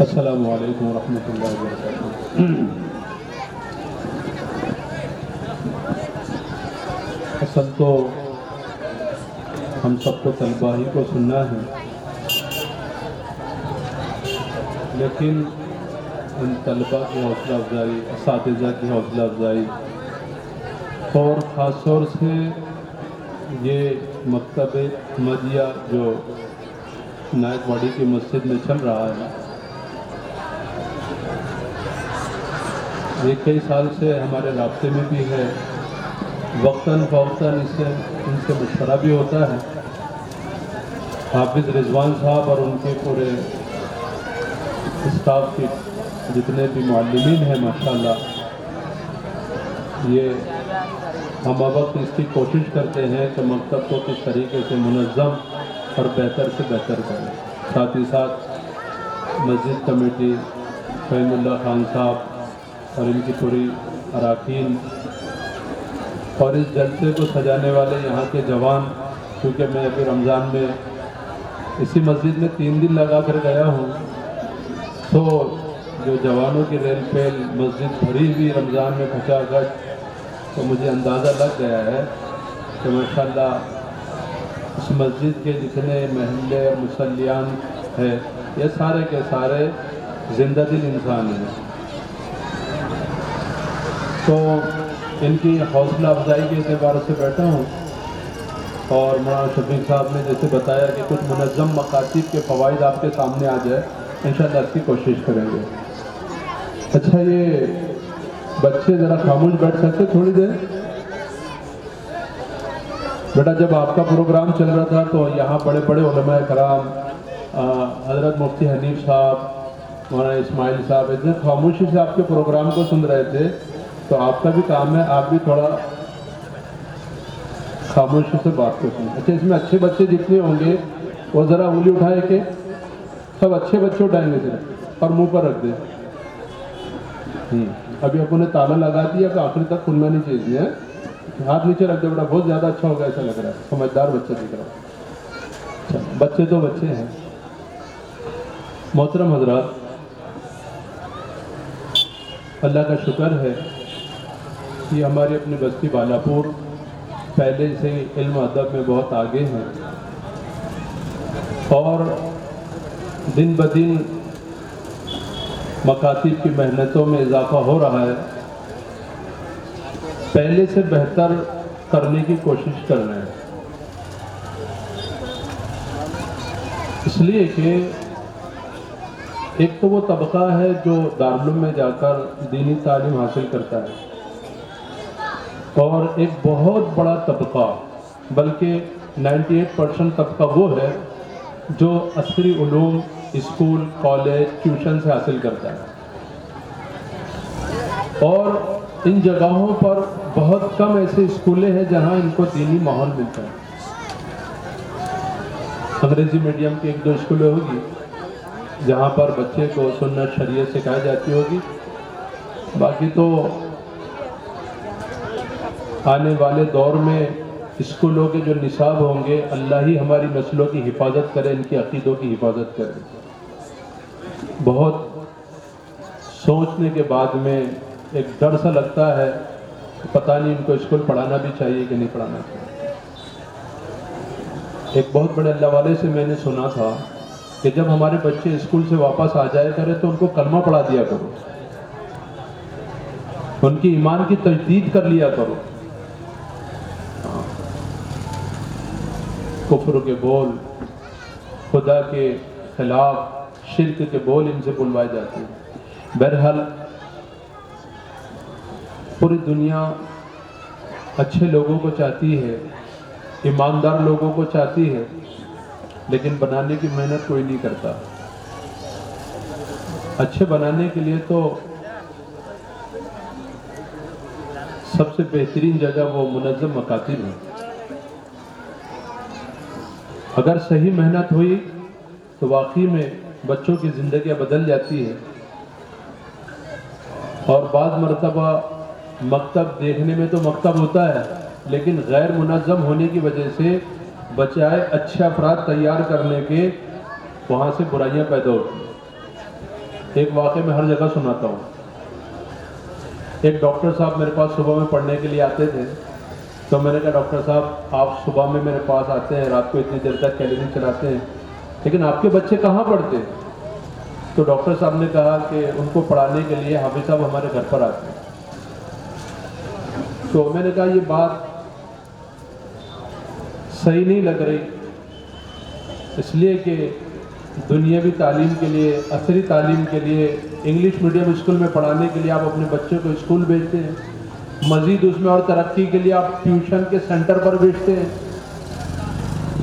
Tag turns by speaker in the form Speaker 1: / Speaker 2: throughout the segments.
Speaker 1: السلام علیکم ورحمۃ اللہ وبرکاتہ۔ اصل تو ہم سب کو طلباء ہی کو سننا ہے، لیکن ان طلباء کی حوصلہ افزائی، اساتذہ کی حوصلہ افزائی اور خاص طور سے یہ مکتب مدیہ جو نائک واڑی کی مسجد میں چل رہا ہے، یہ کئی سال سے ہمارے رابطے میں بھی ہے، وقتاً فوقتاً ان سے مشورہ بھی ہوتا ہے۔ حافظ رضوان صاحب اور ان کے پورے اسٹاف کے جتنے بھی معلمین ہیں ماشاءاللہ، یہ ہم وقت اس کی کوشش کرتے ہیں کہ مکتب کو کس طریقے سے منظم اور بہتر سے بہتر کریں۔ ساتھ ہی ساتھ مسجد کمیٹی، فہیم اللہ خان صاحب اور ان کی پوری اراکین اور اس جلسے کو سجانے والے یہاں کے جوان، کیونکہ میں ابھی رمضان میں اسی مسجد میں 3 دن لگا کر گیا ہوں، تو جو جوانوں کی ریل پیل مسجد بھری ہوئی رمضان میں کھچا کھچ، تو مجھے اندازہ لگ گیا ہے کہ ماشاءاللہ اس مسجد کے جتنے محلے اور مصلیان ہیں، یہ سارے کے سارے زندہ دل انسان ہیں۔ تو ان کی حوصلہ افزائی کے اعتبار سے بیٹھا ہوں، اور مولانا شفیق صاحب نے جیسے بتایا کہ کچھ منظم مقاصد کے فوائد آپ کے سامنے آ جائے، انشاءاللہ اس کی کوشش کریں گے۔ اچھا، یہ بچے ذرا خاموش بیٹھ سکتے تھوڑی دیر؟ بیٹا، جب آپ کا پروگرام چل رہا تھا تو یہاں بڑے بڑے علماء کرام، حضرت مفتی حنیف صاحب، مولانا اسماعیل صاحب اتنے خاموشی سے آپ کے پروگرام کو سن رہے تھے، تو آپ کا بھی کام ہے آپ بھی تھوڑا خاموشی سے بات کو سنیں۔ اچھا، اس میں اچھے بچے جتنے ہوں گے وہ ذرا انگلی اٹھائے، کہ سب اچھے بچے اٹھائیں گے صرف، اور منہ پر رکھ دیں۔ ابھی آپ نے تالا لگا دیا کہ آخری تک کھلنا نہیں چاہیے، ہاتھ نیچے رکھ دے بیٹا، بہت زیادہ اچھا ہوگا ایسا لگ رہا ہے، سمجھدار بچہ دکھ رہا ہے۔ اچھا، بچے تو بچے ہیں۔ محترم حضرات، اللہ کا شکر ہے کہ ہماری اپنی بستی بالاپور پہلے سے علم و ادب میں بہت آگے ہیں، اور دن بدن مکاتب کی محنتوں میں اضافہ ہو رہا ہے، پہلے سے بہتر کرنے کی کوشش کر رہے ہیں، اس لیے کہ ایک تو وہ طبقہ ہے جو دارالعلوم میں جا کر دینی تعلیم حاصل کرتا ہے، اور ایک بہت بڑا طبقہ، بلکہ 98% طبقہ وہ ہے جو عصری علوم اسکول، کالج، ٹیوشن سے حاصل کرتا ہے، اور ان جگہوں پر بہت کم ایسے اسکولیں ہیں جہاں ان کو دینی ماحول ملتا ہے۔ انگریزی میڈیم کی 1-2 اسکولیں ہوگی جہاں پر بچے کو سنت شریعت سکھائی جاتی ہوگی، باقی تو آنے والے دور میں اسکولوں کے جو نصاب ہوں گے، اللہ ہی ہماری نسلوں کی حفاظت کرے، ان کی عقیدوں کی حفاظت کرے۔ بہت سوچنے کے بعد میں ایک ڈر سا لگتا ہے، پتہ نہیں ان کو اسکول پڑھانا بھی چاہیے کہ نہیں پڑھانا چاہیے۔ ایک بہت بڑے اللہ والے سے میں نے سنا تھا کہ جب ہمارے بچے اسکول سے واپس آ جائے کرے تو ان کو کلمہ پڑھا دیا کرو، ان کی ایمان کی تجدید کر لیا کرو، کفر کے بول، خدا کے خلاف شرک کے بول ان سے بلوائے جاتے ہیں۔ بہرحال پوری دنیا اچھے لوگوں کو چاہتی ہے، ایماندار لوگوں کو چاہتی ہے، لیکن بنانے کی محنت کوئی نہیں کرتا۔ اچھے بنانے کے لیے تو سب سے بہترین جگہ وہ منظم مکاتب ہے۔ اگر صحیح محنت ہوئی تو واقعی میں بچوں کی زندگیاں بدل جاتی ہے، اور بعض مرتبہ مکتب دیکھنے میں تو مکتب ہوتا ہے، لیکن غیر منظم ہونے کی وجہ سے بچائے اچھے افراد تیار کرنے کے، وہاں سے برائیاں پیدا ہوتی ہیں۔ ایک واقعہ میں ہر جگہ سناتا ہوں. ایک ڈاکٹر صاحب میرے پاس صبح میں پڑھنے کے لیے آتے تھے. تو میں نے کہا ڈاکٹر صاحب آپ صبح میں میرے پاس آتے ہیں, رات کو اتنی دیر تک کلینک چلاتے ہیں, لیکن آپ کے بچے کہاں پڑھتے ہیں؟ تو ڈاکٹر صاحب نے کہا کہ ان کو پڑھانے کے لیے حافظ صاحب ہمارے گھر پر آتے ہیں. تو میں نے کہا یہ بات صحیح نہیں لگ رہی, اس لیے کہ دنیاوی تعلیم کے لیے, عصری تعلیم کے لیے, انگلش میڈیم اسکول میں پڑھانے کے لیے آپ اپنے بچوں کو اسکول بھیجتے ہیں, مزید اس میں اور ترقی کے لیے آپ ٹیوشن کے سینٹر پر بھیجتے ہیں,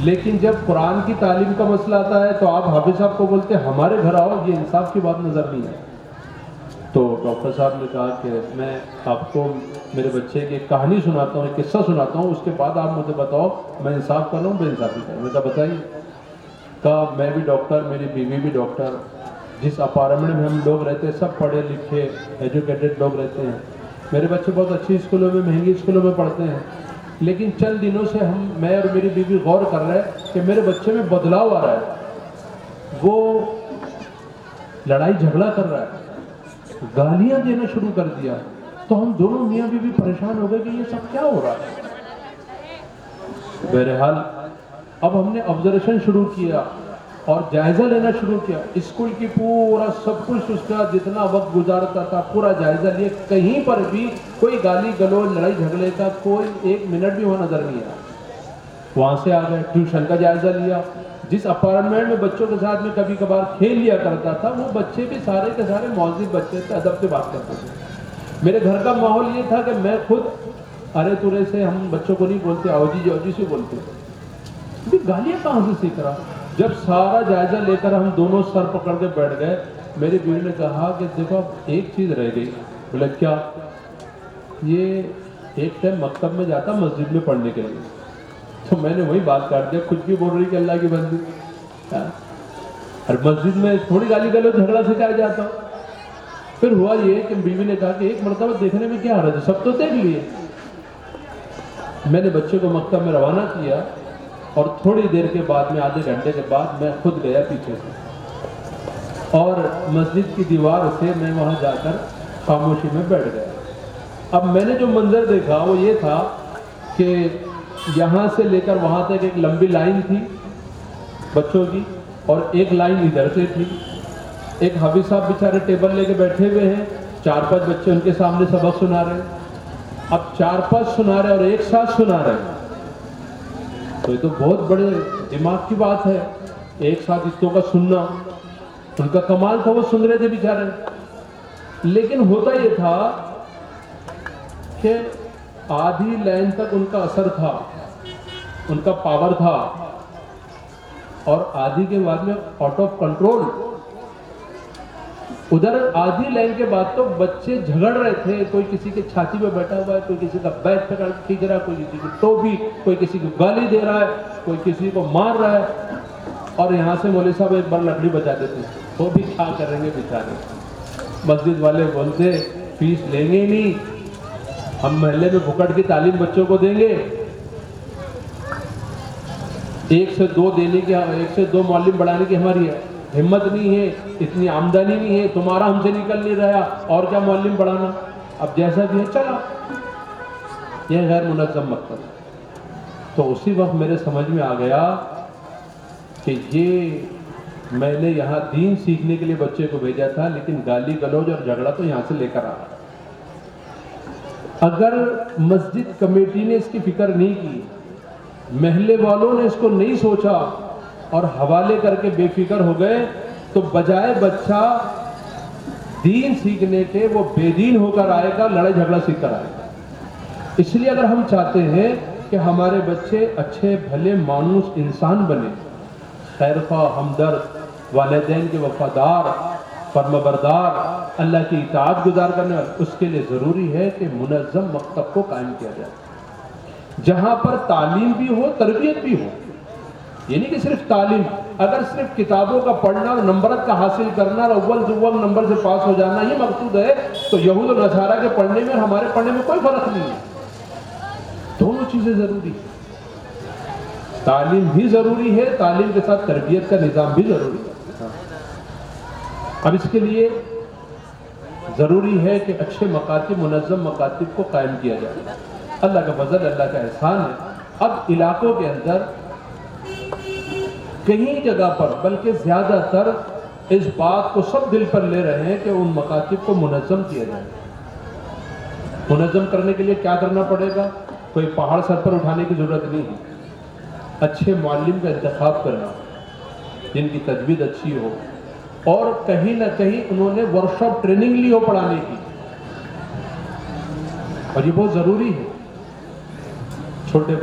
Speaker 1: لیکن جب قرآن کی تعلیم کا مسئلہ آتا ہے تو آپ حافظ صاحب کو بولتے ہیں ہمارے گھر آؤ. یہ انصاف کی بات نظر نہیں ہے. تو ڈاکٹر صاحب نے کہا کہ میں آپ کو میرے بچے کی ایک کہانی سناتا ہوں, ایک قصہ سناتا ہوں, اس کے بعد آپ مجھے بتاؤ میں انصاف کر رہا ہوں بے انصافی کر رہا ہوں. میں کہا بتائیے. کہا میں بھی ڈاکٹر, میری بیوی بھی ڈاکٹر, جس اپارٹمنٹ میں ہم لوگ رہتے ہیں سب پڑھے لکھے ایجوکیٹڈ لوگ رہتے ہیں. میرے بچے بہت اچھی اسکولوں میں, مہنگی اسکولوں میں پڑھتے ہیں, لیکن چند دنوں سے میں اور میری بیوی غور کر رہے ہیں کہ میرے بچے میں بدلاؤ آ رہا ہے. وہ لڑائی جھگڑا کر رہا ہے, گالیاں دینا شروع کر دیا. تو ہم دونوں میاں بیوی پریشان ہو گئے کہ یہ سب کیا ہو رہا ہے. بہرحال اب ہم نے آبزرویشن شروع کیا اور جائزہ لینا شروع کیا. اسکول کی پورا سب کچھ اس کا جتنا وقت گزارتا تھا پورا جائزہ لیا. کہیں پر بھی کوئی گالی گلوچ لڑائی جھگڑے کا کوئی ایک منٹ بھی وہاں نظر نہیں آیا. وہاں سے آ گئے, ٹیوشن کا جائزہ لیا. جس اپارٹمنٹ میں بچوں کے ساتھ میں کبھی کبھار کھیل لیا کرتا تھا وہ بچے بھی سارے کے سارے مہذب بچے تھے, ادب سے بات کرتے تھے. میرے گھر کا ماحول یہ تھا کہ میں خود ارے تورے سے ہم بچوں کو نہیں بولتے, آؤ جی سے بولتے تھے. گالیاں کہاں سے سیکھ رہا. جب سارا جائزہ لے کر ہم دونوں سر پکڑ کے بیٹھ گئے, میری بیوی نے کہا کہ دیکھو ایک چیز رہ گئی. بولے کیا؟ یہ ایک ٹائم مکتب میں جاتا مسجد میں پڑھنے کے لیے. تو میں نے وہی بات کاٹ دیا, خود بھی بول رہی کہ اللہ کی بندی, اور مسجد میں تھوڑی گالی گلوچ جھگڑا سکھایا جاتا. پھر ہوا یہ کہ بیوی نے کہا کہ ایک مرتبہ دیکھنے میں کیا حرج ہے, سب تو دیکھ لیے. میں نے بچے کو مکتب میں روانہ کیا اور تھوڑی دیر کے بعد میں, آدھے گھنٹے کے بعد میں خود گیا پیچھے سے اور مسجد کی دیوار سے میں وہاں جا کر خاموشی میں بیٹھ گیا. اب میں نے جو منظر دیکھا وہ یہ تھا کہ یہاں سے لے کر وہاں تک ایک لمبی لائن تھی بچوں کی, اور ایک لائن ادھر سے تھی. ایک حافظ صاحب بیچارے ٹیبل لے کے بیٹھے ہوئے ہیں, 4-5 بچے ان کے سامنے سبق سنا رہے ہیں. اب 4-5 سنا رہے اور ایک ساتھ سنا رہے, تو یہ تو بہت بڑے دماغ کی بات ہے. ایک ساتھ اتوں کا سننا ان کا کمال تھا, وہ سن رہے تھے بیچارے. لیکن ہوتا یہ تھا کہ آدھی لائن تک ان کا اثر تھا, ان کا پاور تھا, اور آدھی کے بعد میں آؤٹ آف کنٹرول. ادھر آدھی لائن کے بعد تو بچے جھگڑ رہے تھے, کوئی کسی کے چھاتی پہ بیٹھا ہوا ہے, کوئی کسی کا بیگ پکڑ کھینچ رہا ہے, کوئی کسی کی ٹوپی, کوئی کسی کو گالی دے رہا ہے, کوئی کسی کو مار رہا ہے. اور یہاں سے مولوی صاحب ایک بار لکڑی بجاتے تھے, وہ بھی کیا کریں گے بیچارے. مسجد والے بولتے فیس لیں گے ہی نہیں, ہم محلے میں بھکٹ کی تعلیم بچوں کو دیں گے, 1 سے 2 دینے کی, 1 سے 2 معلم بڑھانے کی ہماری ہمت نہیں ہے, اتنی آمدنی نہیں ہے, تمہارا ہم سے نکل نہیں رہا, اور کیا معلم بڑھانا. اب جیسا بھی ہے چلا, یہ غیر منظم مکتب. تو اسی وقت میرے سمجھ میں آ گیا کہ یہ میں نے یہاں دین سیکھنے کے لیے بچے کو بھیجا تھا, لیکن گالی گلوچ اور جھگڑا تو یہاں سے لے کر آ رہا. اگر مسجد کمیٹی نے اس کی فکر نہیں کی, محلے والوں نے اس کو نہیں سوچا اور حوالے کر کے بے فکر ہو گئے, تو بجائے بچہ دین سیکھنے کے وہ بے دین ہو کر آئے گا, لڑائی جھگڑا سیکھ کر آئے گا. اس لیے اگر ہم چاہتے ہیں کہ ہمارے بچے اچھے بھلے مانوس انسان بنے, خیرخواہ, ہمدرد, والدین کے وفادار, فرمانبردار, اللہ کی اطاعت گزار کرنے والے, اس کے لیے ضروری ہے کہ منظم مکتب کو قائم کیا جائے, جہاں پر تعلیم بھی ہو, تربیت بھی ہو. یہ نہیں کہ صرف تعلیم, اگر صرف کتابوں کا پڑھنا اور نمبرات کا حاصل کرنا اور اول نمبر سے پاس ہو جانا یہ مقصود ہے, تو یہود و نصارہ کے پڑھنے میں اور ہمارے پڑھنے میں کوئی فرق نہیں ہے. دونوں چیزیں ضروری ہیں, تعلیم بھی ضروری ہے, تعلیم کے ساتھ تربیت کا نظام بھی ضروری ہے. اب اس کے لیے ضروری ہے کہ اچھے مکاتب، منظم مکاتب کو قائم کیا جائے. اللہ کا فضل، اللہ کا احسان ہے. اب علاقوں کے اندر کہیں جگہ پر، بلکہ زیادہ تر اس بات کو سب دل پر لے رہے ہیں کہ ان مکاتب کو منظم کیا جائے. منظم کرنے کے لیے کیا کرنا پڑے گا؟ کوئی پہاڑ سر پر اٹھانے کی ضرورت نہیں ہے. اچھے معلم کا انتخاب کرنا جن کی تجوید اچھی ہو، اور کہیں نہ کہیں انہوں نے ورکشاپ ٹریننگ لی ہو پڑھانے کی، اور یہ بہت ضروری ہے. چھوٹے